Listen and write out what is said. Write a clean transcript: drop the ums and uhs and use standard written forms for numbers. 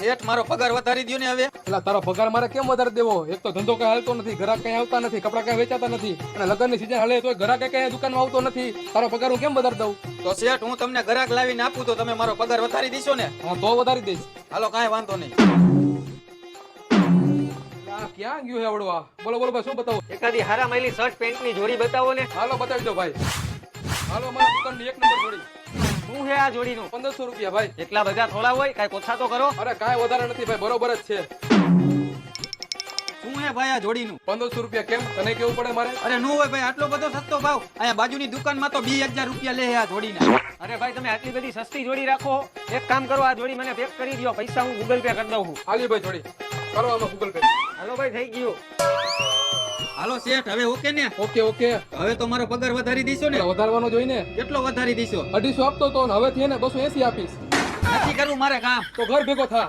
શેઠ મારો પગાર વધારી દ્યો ને હવે. એટલે તારો પગાર મારે કેમ વધારે દેવો? એક તો ધંધો કઈ હાલતો નથી, ગ્રાહક કઈ આવતા નથી, કપડા કઈ વેચાતા નથી, અને લગ્નની સીઝન હાલે તો ગ્રાહક કઈ દુકાનમાં આવતો નથી. તારો પગાર હું કેમ વધારી દઉં? તો શેઠ હું તમને ગ્રાહક લાવીને આપું તો તમે મારો પગાર વધારી દીશો ને? હા તો વધારી દઈશ. હાલો કાંઈ વાંધો નહીં. આ ક્યાં ગયું હે આવડવા? બોલો બોલો ભાઈ, શું બતાવો? એકાદી હારા માયલી શર્ટ પેન્ટ ની જોડી બતાવો ને. હાલો બતાવી દો ભાઈ. હાલો મારી દુકાનની એક નંબર જોડી. શું છે આ જોડીનું? 1500 રૂપિયા ભાઈ. એટલા બધા થોડા હોય, કાંઈ ઓછા તો કરો. અરે કાંઈ વધારે નથી ભાઈ, બરોબર જ છે. શું હે ભાઈ આ જોડીનું? 1500 રૂપિયા. કેમ તને કેવું પડે મારે? અરે નો હોય ભાઈ, આટલો બધો સસ્તો ભાવ. અહીંયા બાજુની દુકાનમાં તો 2000 રૂપિયા લે આ જોડીના. અરે ભાઈ તમે આટલી બધી સસ્તી જોડી રાખો. એક કામ કરો, આ જોડી મને પેક કરી દો, પૈસા હું ગૂગલ પે કરી દઉં છું. હાલી ભાઈ જોડી કરો આમાં ગૂગલ પે. હાલો ભાઈ થઈ ગયું. હાલો શેઠ હવે ઓકે ને? Okay okay. હવે તો મારો પગાર વધારી દીશો ને? એટલે વધારવાનો જોઈને કેટલો વધારી દીશો? 250 આપતો તો ને હવે થી ને 280 આપીશ. નથી કરવું મારે કામ. તો ઘર ભેગો થા.